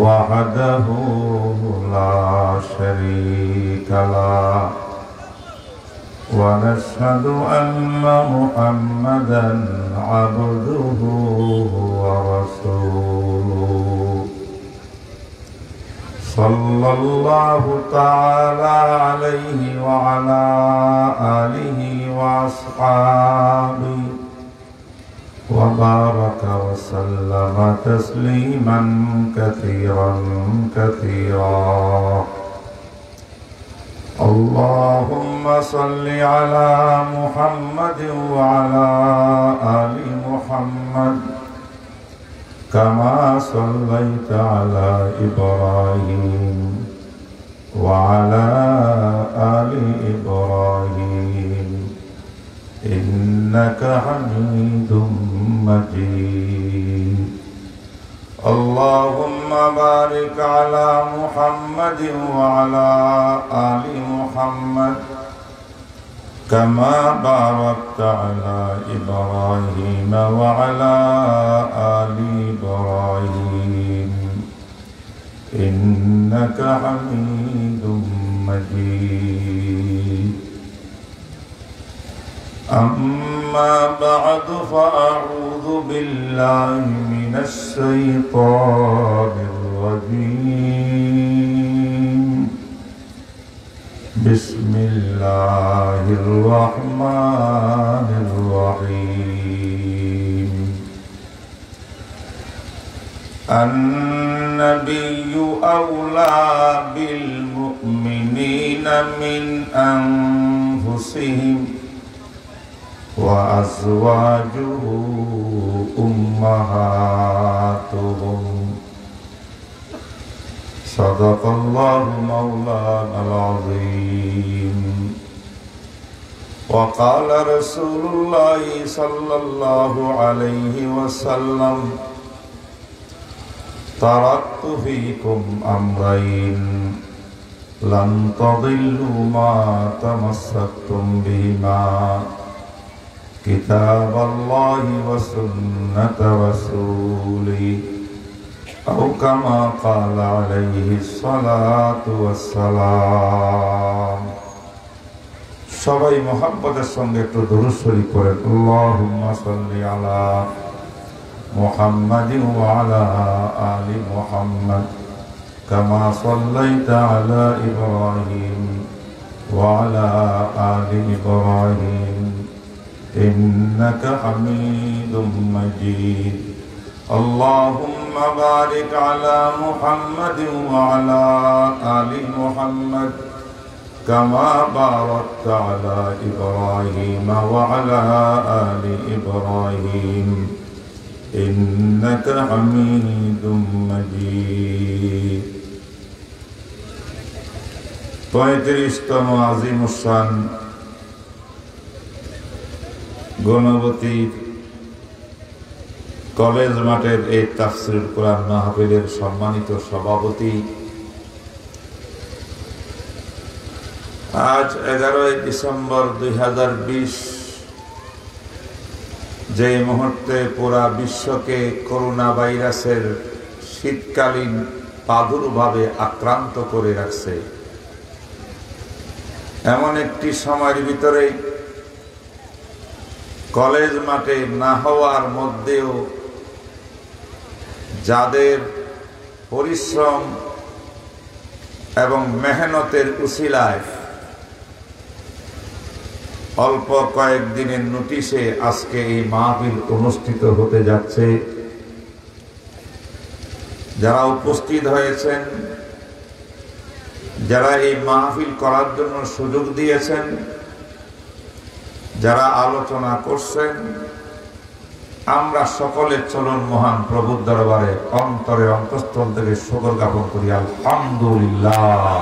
وحده لا شريك له ونشهد أن محمدا عبده ورسوله صلى الله تعالى عليه وعلى آله وأصحابه وبارك وسلم تسليما كثيرا كثيرا. اللهم صل على محمد وعلى آل محمد كما صليت على إبراهيم وعلى آل إبراهيم إنك حميد مجيد. اللهم بارك على محمد وعلى آل محمد كما باركت على إبراهيم وعلى آل إبراهيم إنك حميد مجيد. أما بعد فأعوذ بالله من الشيطان الرجيم. بسم الله الرحمن الرحيم. النبي أولى بالمؤمنين من أنفسهم وأزواجه أمهاتهم. صدق الله مولانا العظيم. وقال رسول الله صلى الله عليه وسلم: تركت فيكم أمرين لن تضلوا ما تمسكتم بهما كتاب الله وسنة رسوله أو كما قال عليه الصلاة والسلام. সবাই মুহাব্বতের সঙ্গে একটু দুরূদ শরীফ পড়েন। আল্লাহুম্মা সাল্লি আলা মুহাম্মাদিন ওয়া আলা আলি মুহাম্মাদ কামা সাল্লাইতা আলা ইব্রাহিম ওয়া আলা আলি ইব্রাহিম إنك حميد مجيد. اللهم بارك على محمد وعلى آل محمد كما باركت على إبراهيم وعلى آل إبراهيم إنك حميد مجيد. 35তম আজিমুশ-শান গণবতী কলেজ মাঠের এই তাফসীরুল কোরআন মাহফিলের সম্মানিত সভাপতি, আজ 11 ডিসেম্বর 2020, যে মুহূর্তে পুরা বিশ্বকে করোনা ভাইরাসের শীতকালীন প্রাদুর্ভাবে আক্রান্ত করে রাখছে, এমন একটি সময়ের ভিতরে কলেজ মাঠে না হওয়ার মধ্যেও যাদের পরিশ্রম এবং মেহনতের উসিলায় অল্প কয়েকদিনের নোটিশে আজকে এই মাহফিল অনুষ্ঠিত হতে যাচ্ছে, যারা উপস্থিত হয়েছেন, যারা এই মাহফিল করার জন্য সুযোগ দিয়েছেন, যারা আলোচনা করছেন, আমরা সকলে চলুন মহান প্রভুর দরবারে অন্তরে অন্তঃস্থল থেকে শুকর জ্ঞাপন করি। আলহামদুলিল্লাহ।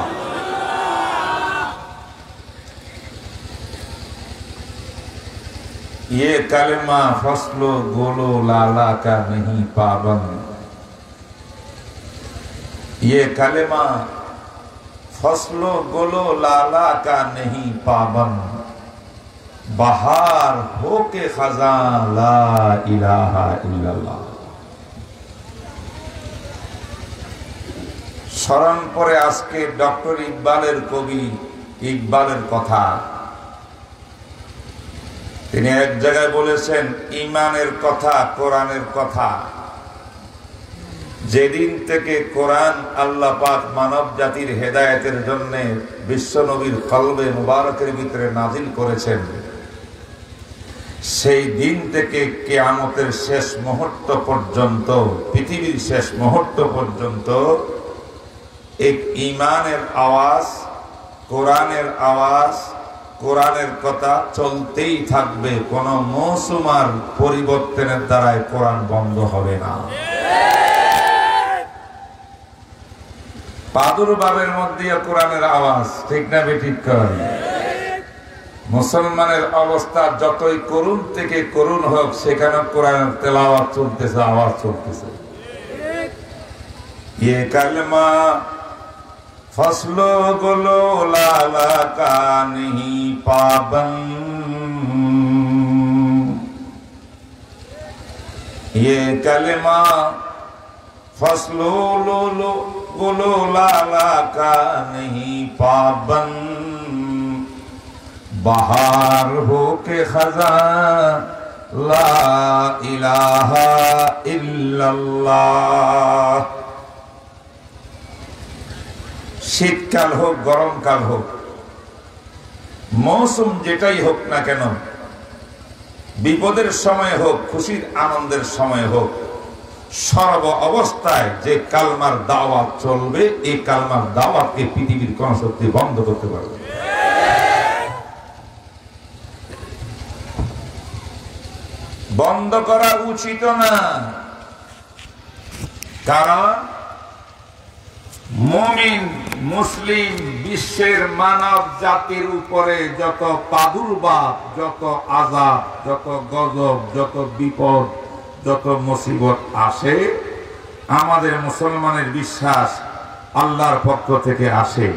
ये कलमा फसलो गोलो लाला का नहीं पाबंद, ये कलमा फसलो गोलो लाला का नहीं पाबंद, बहार हो के खजां ला इलाहा इल्लल्लाह। স্মরণ করে আজকে ডক্টর ইকবালের কবি ইকবালের কথা। তিনি এক জায়গায় বলেছেন, ঈমানের কথা, কোরআনের কথা। যেদিন থেকে কোরআন আল্লাহ পাক মানব জাতির হেদায়েতের জন্য বিশ্ব নবীর কলবে মুবারকের ভিতরে নাজিল করেছেন, সেই দিন থেকে কিয়ামতের শেষ মুহূর্ত পর্যন্ত, পৃথিবীর শেষ মুহূর্ত পর্যন্ত এক ঈমানের আওয়াজ, কোরআনের আওয়াজ, কোরআনের কথা চলতেই থাকবে। কোন মৌসুমার পরিবর্তনের দ্বারাই কোরআন বন্ধ হবে না। প্রাদুর্ভাবের মধ্যে কোরআনের আওয়াজ, ঠিক না বেঠিক? মুসলমানের অবস্থা যতই করুণ থেকে করুণ হোক, সেখানে কোরআনের তেলাওয়াত চলতেছে, আওয়াজ চলতেছে। ये कलमा फसलो गुलो लाला का नहीं पाबंद, ये कलमा फसलो लो गुलो लाला का नहीं पाबंद, बहार हो के खजा ला इलाहा इल्लल्लाह। শীতকাল হোক, গরমকাল হোক, মৌসুম যেটাই হোক না কেন, বিপদের সময় হোক, খুশির আনন্দের সময় হোক, সর্ব অবস্থায় যে কালমার দাওয়াত চলবে, এই কালমার দাওয়াতকে পৃথিবীর কোন শক্তি বন্ধ করতে পারবে? বন্ধ করা উচিত না। কারণ মুমিন মুসলিম বিশ্বের মানব জাতির উপরে যত প্রাদুর্ভাব, যত আযাব, যত গজব, যত বিপদ, যত মুসিবত আসে, আমাদের মুসলমানের বিশ্বাস আল্লাহর পক্ষ থেকে আসে।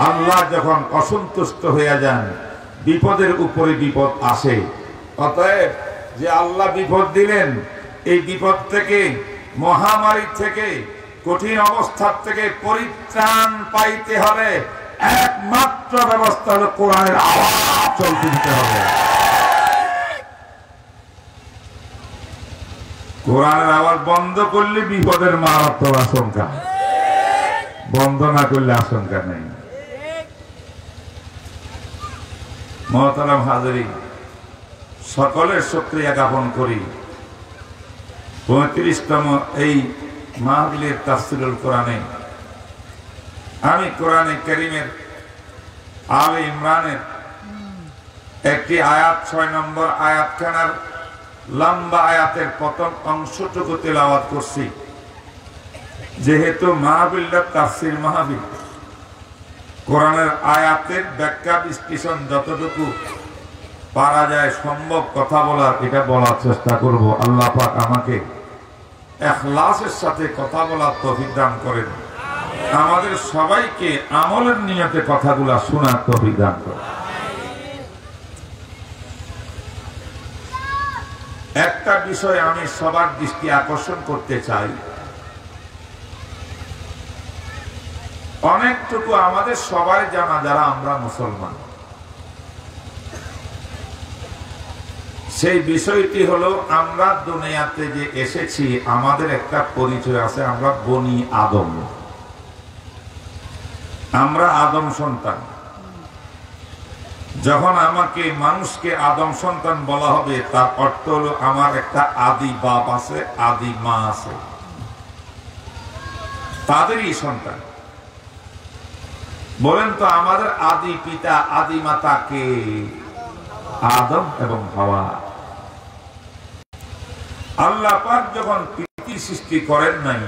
আল্লাহ যখন অসন্তুষ্ট হয়ে যান, বিপদের উপরে বিপদ আসে। অতএব যে আল্লাহ বিপদ দিলেন, এই বিপদ থেকে, মহামারী থেকে, কঠিন অবস্থার থেকে পরিত্রাণ পাইতে হলে একমাত্র ব্যবস্থা হলো কোরআনের আওয়াজ চলতে দিতে হবে। কোরআনের আওয়াজ বন্ধ করলে বিপদের মারাত্মক আশঙ্কা, বন্ধ না করলে আশঙ্কা নেই। মহতারাম হাজিরিন, সকলের শুকরিয়া জ্ঞাপন করি। 35তম এই মাহফিলের তাফসীরুল কোরআনে আমি কোরআনে কারীমের আলে ইমরানের একটি আয়াত, 6 নম্বর আয়াতখানার লম্বা আয়াতের প্রথম অংশটুকু তেলাওয়াত করছি। যেহেতু মাহফিলটা তাফসীর মাহফিল, কোরআনের আয়াতের ব্যাখ্যা বিশ্লেষণ যতটুকু পারা যায় সম্ভব কথা বলার, এটা বলার চেষ্টা করব। আল্লাহ পাক আমাকে ইখলাসের সাথে কথা বলার তৌফিক দান করেন। আমাদের সবাইকে আমলের নিয়তে কথাগুলা শোনার তৌফিক দান করেন। একটা বিষয় আমি সবার দৃষ্টি আকর্ষণ করতে চাই। অনেকটুকু আমাদের সবাই জানা, যারা আমরা মুসলমান, সেই বিষয়টি হলো আমরা দুনিয়াতে যে এসেছি, আমাদের একটা পরিচয় আছে, আমরা বনি আদম, আমরা আদম সন্তান। যখন আমাকে, মানুষকে আদম সন্তান বলা হবে, তার অর্থ হলো আমার একটা আদি বাপ আছে, আদি মা আছে, তাদেরই সন্তান। বলেন তো আমাদের আদি পিতা, আদি মাতা কে? আদম এবং হাওয়া। আল্লাহ পাক যখন পৃথিবী সৃষ্টি করেন নাই,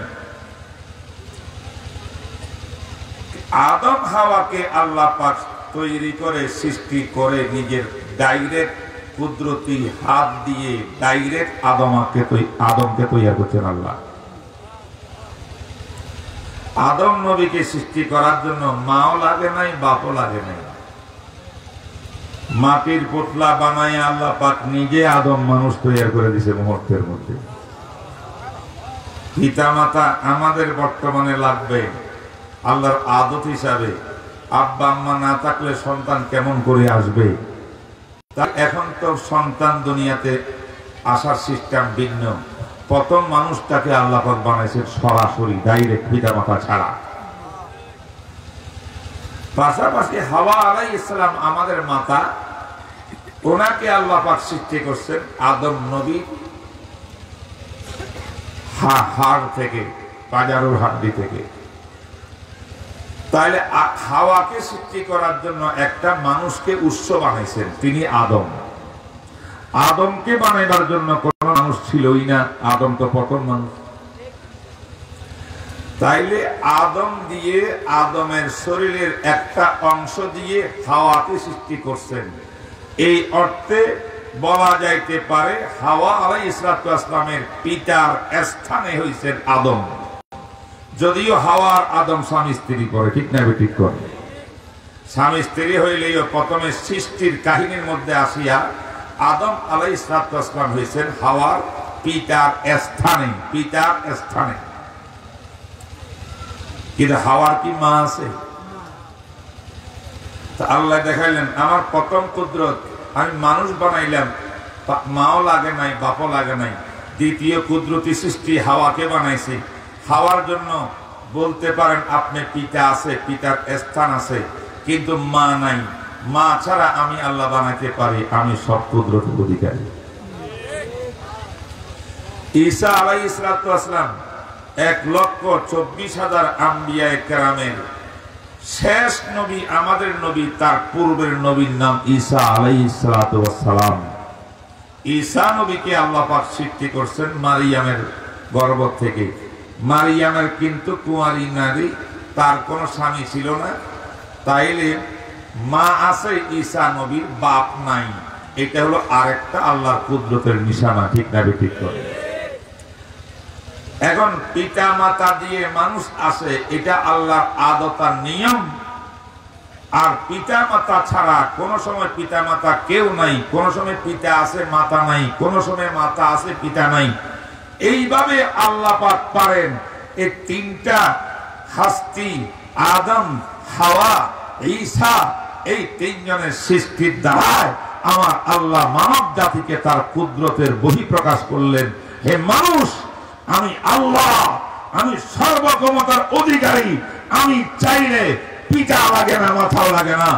আদম হাওয়াকে আল্লাহ পাক তৈরি করে, সৃষ্টি করে, নিজের ডাইরেক্ট কুদরতি হাত দিয়ে ডাইরেক্ট আদমকে তৈরি করছেন আল্লাহ। আদম নবীকে সৃষ্টি করার জন্য মাও লাগে নাই, বাপও লাগে নাই। মাটির পুতলা বানায় আল্লাহ পাক নিজে আদম মানুষ তৈরি করে দিছে মুহূর্তের মধ্যে। পিতা মাতা আমাদের বর্তমানে লাগবে, আল্লাহর আদত হিসাবে আব্বা আম্মা না থাকলে সন্তান কেমন করে আসবে। তা এখন তো সন্তান দুনিয়াতে আসার সিস্টেম ভিন্ন। প্রথম মানুষটাকে আল্লাহ পাক বানাইছেন সরাসরি ডাইরেক্ট পিতামাতা ছাড়া। পাশাপাশি হাওয়া আলাইহিস সালাম আমাদের মাতা, ওনাকে আল্লাহ পাক সৃষ্টি করছেন আদম নবী হাড় থেকে, পাজারুর হাড্ডি থেকে। তাহলে হাওয়াকে সৃষ্টি করার জন্য একটা মানুষকে উৎস বানাইছেন, তিনি আদম। আদমকে বানাইবার জন্য কোন মানুষ ছিলই না, আদম তো প্রথম মানুষ। তাইলে আদম দিয়ে, আদমের শরীরের একটা অংশ দিয়ে হাওয়াকে সৃষ্টি করছেন। এই অর্থে বলা যাইতে পারে হাওয়া আলাইহিস সালামের পিতার স্থানে হইছেন আদম। যদিও হাওয়ার আদম স্বামী স্ত্রী করে, ঠিক না ঠিক করে। স্বামী স্ত্রী হইলেও প্রথমে সৃষ্টির কাহিনীর মধ্যে আসিয়া আদম আলাইহিস সালাম হইছেন হাওয়ার পিতার স্থানে, পিতার স্থানে। কিন্তু হাওয়ার কি মা আছে? আল্লাহ দেখাইলেন আমার প্রথম কুদরত, আমি মানুষ বানাইলাম, মাও লাগে নাই, বাপও লাগে নাই। দ্বিতীয় কুদরতি সৃষ্টি হাওয়াকে বানাইছি। হাওয়ার জন্য বলতে পারেন আপনি পিতা আছে, পিতার স্থান আছে, কিন্তু মা নাই। মা ছাড়া আমি আল্লাহ বানাইতে পারি, আমি সব কুদরতের অধিকারী। ঈসা আলাইহিস সালাম 1,24,000 আম্বিয়ায়ে কেরামের শেষ নবী, আমাদের নবী, তার পূর্বের নবীর নাম ঈসা আলাইহিস সালাম। ঈসা নবীকে আল্লাহ পাক সৃষ্টি করছেন মারিয়ামের গর্ভ থেকে। মারিয়ামের কিন্তু কুঁয়ারি নারী, তার কোনো স্বামী ছিল না। তাইলে মা আছে ঈসা নবীর, বাপ নাই। এটা হলো আরেকটা আল্লাহর কুদরতের নিশানা, ঠিক না ঠিক করে। এখন পিতা মাতা দিয়ে মানুষ আসে, এটা আল্লাহর আদতার নিয়ম। আর পিতা মাতা ছাড়া কোন সময় পিতা মাতা কেউ নাই, কোন সময় পিতা আছে মাতা নাই, কোন সময় মাতা আছে পিতা নাই। এইভাবে আল্লাহ পাক পারেন এই তিনটা হাস্তি, আদম, হাওয়া, ঈসা, এই তিনজনের সৃষ্টির দ্বারায় আমার আল্লাহ মানব জাতিকে তার কুদরতের বহিঃপ্রকাশ করলেন। হে মানুষ, আমি আল্লাহ, আমি সর্বক্ষমতার অধিকারী। আমি চাইলে পিতা লাগে না, মাথাও লাগে না।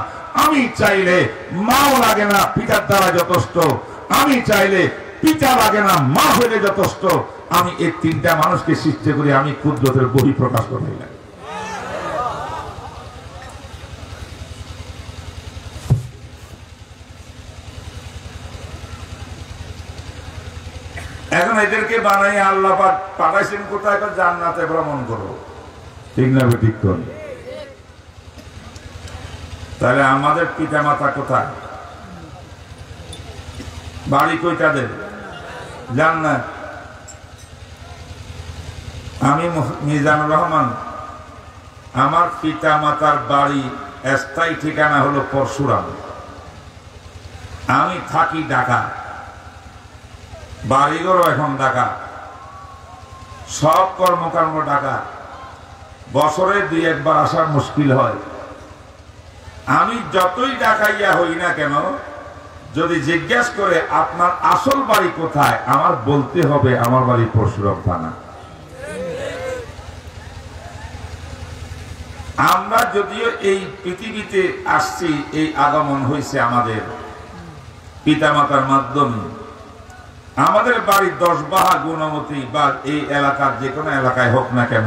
আমি চাইলে মাও লাগে না, পিতার দ্বারা যথেষ্ট। আমি চাইলে পিতা লাগে না, মা হইলে যথেষ্ট। আমি এই তিনটা মানুষকে সৃষ্টি করি, আমি কুদরতের বহিঃপ্রকাশ করলাম। এখন এদেরকে বানাই আল্লাহ পাক পাঠাইছেন কোথায়? জান্নাতে ভ্রমণ করো, ঠিক না ঠিক কর। তাহলে আমাদের পিতা মাতা কোথায়? বাড়ি কইটাদের? জান্নাত। আমি মিজানুর রহমান, আমার পিতা মাতার বাড়ি স্থায়ী ঠিকানা হলো পরশুরাম। আমি থাকি ঢাকা, বাড়িঘরও এখন ঢাকা, সব কর্মকর্ম ঢাকা। বছরে 2-1 বার আসা মুশকিল হয়। আমি যতই ঢাকাইয়া হই না কেন, যদি জিজ্ঞেস করে আপনার আসল বাড়ি কোথায়, আমার বলতে হবে আমার বাড়ি পরশুরাম থানা। আমরা যদিও এই পৃথিবীতে আসছি, এই আগমন হয়েছে আমাদের পিতামাতার মাধ্যমে। আমাদের বাড়ি 10 বাহা গুণমতি বা এই এলাকার যে কোনো এলাকায় হোক না কেন,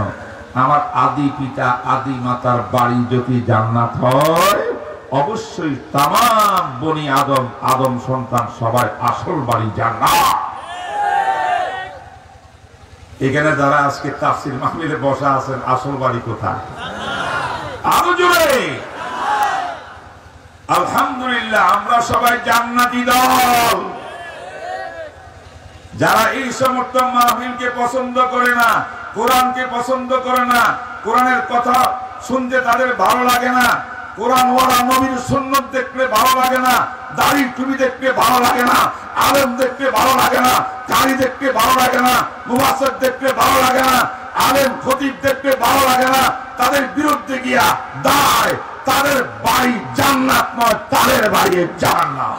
আমার আদি পিতা আদি মাতার বাড়ি যদি জান্নাত হয়, অবশ্যই তামাম বনি আদম, আদম সন্তান সবাই আসল বাড়ি জান্নাত। এখানে যারা আজকে তাফসীর মাহফিলে বসা আছেন, আসল বাড়ি কোথায়? আরো জোরে আলহামদুলিল্লাহ। আমরা সবাই জান্নাতি দল। যারা এই সমস্ত মাহফিলকে পছন্দ করে না, কোরআনকে পছন্দ করে না, কোরআনের কথা শুনতে তাদের ভালো লাগে না, কোরআন ওয়ালা নবীর সুন্নাত দেখতে ভালো লাগে না, দাড়ি টুপি দেখতে ভালো লাগে না, আলেম দেখতে ভালো লাগে না, কারি দেখতে ভালো লাগে না, মুফাসসির দেখতে ভালো লাগে না, আলেম খতিব দেখতে ভালো লাগে না, তাদের বিরুদ্ধে গিয়া দাঁড়ায়, তাদের বাড়ি জান্নাত নয়, তাদের বাড়ি জাহান্নাম।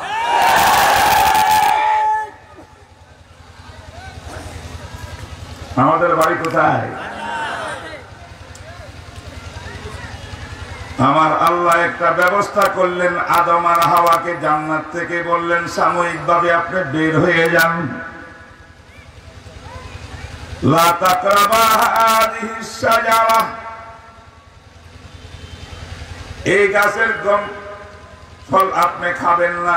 আমাদের বাড়ি কোথায়? আমার আল্লাহ একটা ব্যবস্থা করলেন, আদম আর হাওয়াকে জান্নাত থেকে বললেন সাময়িকভাবে আপনি বের হয়ে যান। লা তাকরাবা হাযিহিস শাজারা, এই গাছের ফল আপনি খাবেন না।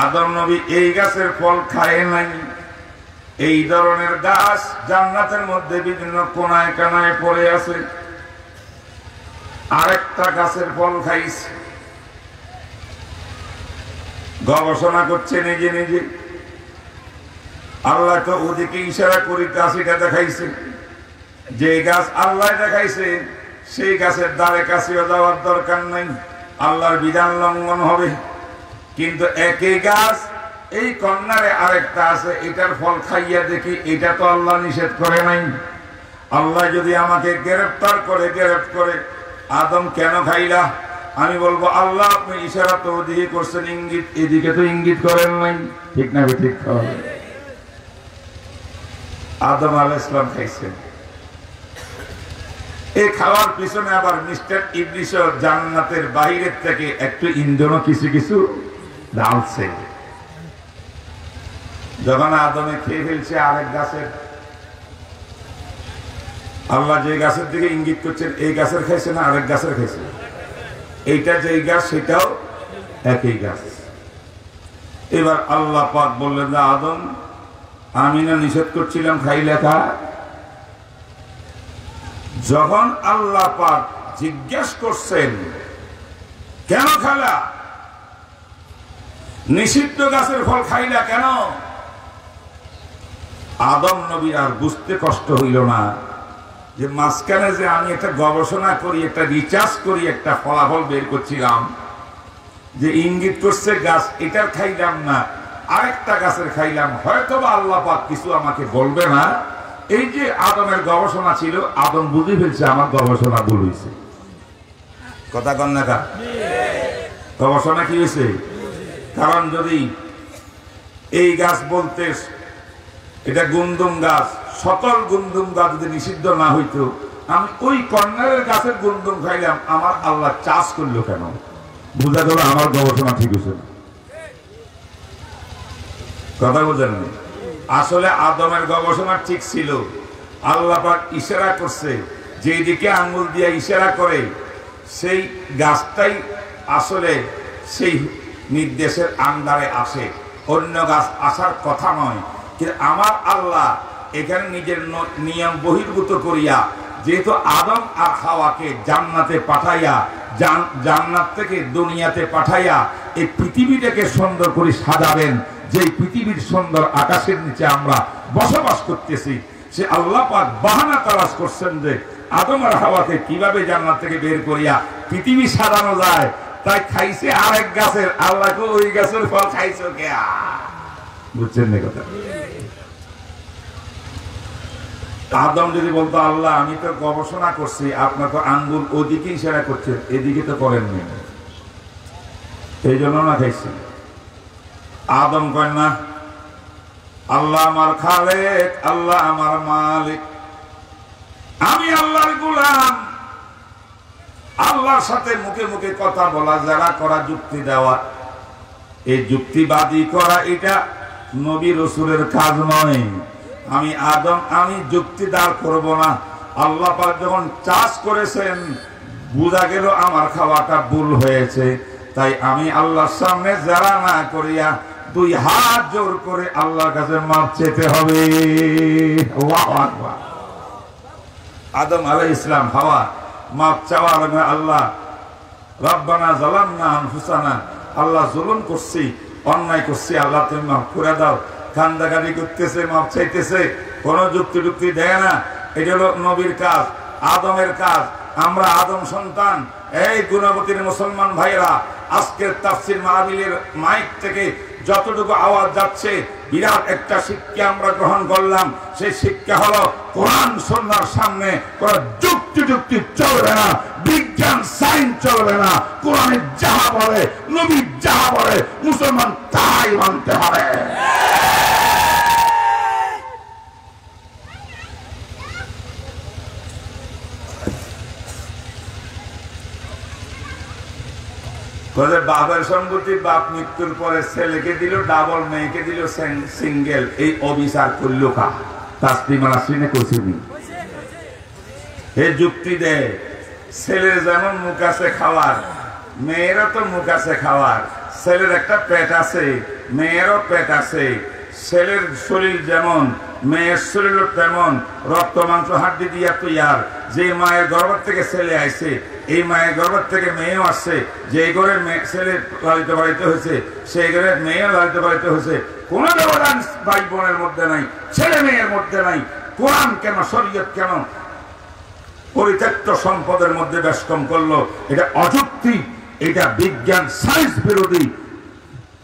আদম নবী এই গাছের ফল খায় নাই। এই ধরনের গাছ জান্নাতের মধ্যে বিভিন্ন কোনায় কানায় পড়ে আছে। আরেকটা গাছের ফল খাইছে, গবেষণা করছে নিজে নিজে। আল্লাহ তো ওদিকে ইশারা করি গাছটা দেখাইছে, যে গাছ আল্লাহ দেখাইছে সেই গাছের দ্বারে কাছেও যাওয়ার দরকার নাই, আল্লাহর বিধান লঙ্ঘন হবে। কিন্তু একই গাছ এই কর্নারে আরেকটা আছে, এটার ফল খাইয়া দেখি, এটা তো আল্লাহ নিষেধ করে নাই। আল্লাহ যদি আমাকে গ্রেফতার করে আদম কেন খাইলা, আমি বলবো আল্লাহ আপনি ইশারা তো ওদিকে করছেন, ইঙ্গিত এদিকে তো ইঙ্গিত করেন নাই। ঠিক না? ঠিক হবে। আদম আলাইহিস সালাম খাইছেন। এই খাওয়ার পিছনে আবার মিস্টার ইবলিস জান্নাতের বাইরের থেকে একটু ইন্ধনও কিছু কিছু ঢালছে। যখন আদমে খেয়ে ফেলছে আরেক গাছের, আল্লাহ যে গাছের দিকে ইঙ্গিত করছেন এই গাছের খাইছে না আরেক গাছের খাইছে? এইটা যে গাছ সেটাও একই গাছ। এবার আল্লাহ পাক বললেন যে আদম আমি না নিষেধ করছিলাম খাইলে খা। যখন আল্লাহ পাক জিজ্ঞেস করছেন কেন খালা, নিষিদ্ধ গাছের ফল খাইলা কেন, আদম নবী আর বুঝতে কষ্ট হইল না যে মাঝখানে যে আমি একটা গবেষণা করি, একটা রিসার্চ করি, একটা ফলাফল বের করছিলাম, যে ইঙ্গিত করছে গাছ এটার খাইলাম না আরেকটা গাছের খাইলাম, হয়তো বা আল্লাহ পাক কিছু আমাকে বলবে না। এই যে আদমের গবেষণা ছিল, আদম বুঝে ফেলছে আমার গবেষণা ভুল হয়েছে। কথা কন না? গবেষণা কি হয়েছে? কারণ যদি এই গাছ বলতে এটা গুন্দুম গাছ, সকল গুন্দুম গাছ যদি নিষিদ্ধ না হইতো, আমি ওই কর্নারের গাছের গুন্দুম খাইলাম, আমার আল্লাহ চাষ করলো কেন? বুঝা গেল আমার গবেষণা ঠিক হয়েছে। কথা বোঝেন? আসলে আদমের গবেষণা ঠিক ছিল। আল্লাহ পাক ইশারা করছে, যেদিকে আঙ্গুল দিয়ে ইশারা করে সেই গাছটাই আসলে সেই নির্দেশের আন্ডারে আসে, অন্য গাছ আসার কথা নয়। কিন্তু আমার আল্লাহ এখানে নিজের নিয়ম বহির্ভূত করিয়া, যেহেতু আদম আর হাওয়াকে জান্নাতে পাঠাইয়া, জান্নাত থেকে দুনিয়াতে পাঠাইয়া এই পৃথিবীটাকে সুন্দর করে সাজাবেন, যে পৃথিবীর সুন্দর আকাশের নিচে আমরা বসবাস করতেছি, সে আল্লাহ পাক বাহানা তালাশ করছেন যে আদম আর হাওয়াকে কিভাবে জান্নাত থেকে বের করিয়া পৃথিবী সাজানো যায়। তাই খাইছে আরেক গাছের, আল্লাহকে ওই গাছের ফল খাইছো কে? বুঝছেন না কথা? আদম যদি বলতো আল্লাহ আমি তো গবেষণা করছি, আপনার তো আঙ্গুল ওদিকে ইশারা করছেন, এদিকে তো করেননি, এই জন্য না খাইছি। আদম কয় না, আল্লাহ আমার খালেক, আল্লাহ আমার মালিক, আমি আল্লাহর গোলাম। আল্লাহর সাথে মুখে মুখে কথা বলা, যারা করা যুক্তি দেওয়া, এই যুক্তিবাদী করা এটা নবী রাসূলের কাজ নয়। আমি আদম আমি যুক্তি দাঁড় করব না। আল্লাহ পাক যখন চাষ করেছেন, বুঝা গেল আমার খাওয়াটা ভুল হয়েছে, তাই আমি আল্লাহর সামনে যারা না করিয়া দুই হাত জোর করে আল্লাহর কাছে মাপ চেতে হবে। আদম আলাইহিস সালাম হাওয়া মাপ চাওয়ার আগে আল্লাহ রব্বানা যালামনা আনফুসানা, আল্লাহ জুলুম করছি, অন্যায় করছি, আল্লাহ তুমি মাফ করে দাও। কান্দাকাটি করতেছে, মাপ চাইতেছে, কোন যুক্তি দেয় না। এটা হলো নবীর কাজ, আদমের কাজ। আমরা আদম সন্তান। এই গুণবতীর মুসলমান ভাইরা, আজকের তাফসীর মাহফিলের মাইক থেকে যতটুকু আওয়াজ যাচ্ছে, বিরাট একটা শিক্ষা আমরা গ্রহণ করলাম। সেই শিক্ষা হলো কোরআন সুন্নাহর সামনে কোন যুক্তি যুক্তি যুক্তি চলবে না, বিজ্ঞান সায়েন্স চলবে না। কোরআনে যাহা বলে, নবী যাহা বলে, মুসলমান তাই মানতে হবে। বাবার সম্পত্তি বাপ মৃত্যুর পরে ছেলেকে দিল ডাবল, মেয়েকে দিল সিঙ্গেল। এই অবিচার করল কা? তাসলিমা নাসরিনে কইছিনি। এই যুক্তি দেয় ছেলের যেমন মুখ আছে খাওয়ার, মেয়েরও তো মুখ আছে খাওয়ার। ছেলের একটা পেট আছে, মেয়েরও পেট আছে। ছেলের শরীর যেমন, মেয়ের শরীরও তেমন। রক্ত মাংস হাড্ডি দিয়া তৈয়ার। যে মায়ের গর্ভ থেকে ছেলে আইছে, এই মায়ের গর্ভ থেকে মেয়েও আসছে। যে ঘরে ছেলে লালিত পালিত হয়েছে, সেই ঘরে মেয়েও লালিত পালিত হয়েছে। কোন ব্যবধান ভাই বোনের মধ্যে নাই, ছেলে মেয়ের মধ্যে নাই। কোরআন কেন, শরীয়ত কেন পরিত্যক্ত সম্পদের মধ্যে বেশকম করলো? এটা অযৌক্তিক, এটা বিজ্ঞান সায়েন্স বিরোধী,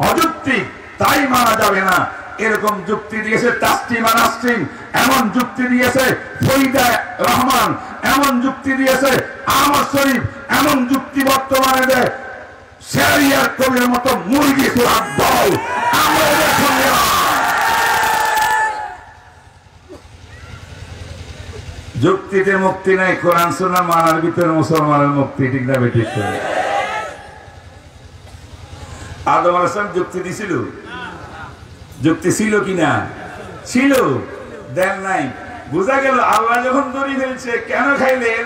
অযৌক্তিক, তাই মানা যাবে না। এরকম যুক্তি দিয়েছে তাসলিমা নাসরিন, এমন যুক্তি দিয়েছে ফরিদা রহমান, এমন যুক্তি দিয়েছে আহমদ শরীফ, এমন যুক্তি বর্তমানে দেয় শেরিয়ার কবির মতো মুরগি খোরাক দল। আমরা এদের সঙ্গে যুক্তিতে মুক্তি নাই, কোরআন সুন্নাহ মানার ভিতরে মুসলমানের মুক্তি। ঠিক না বেঠিক? আদম আলাইহিস সালাম যুক্তি দিছিল? যুক্তি ছিল কিনা? ছিল, দেন নাই। বোঝা গেল আল্লাহ যখন দড়ি ফেলছে, কেন খাইলেন?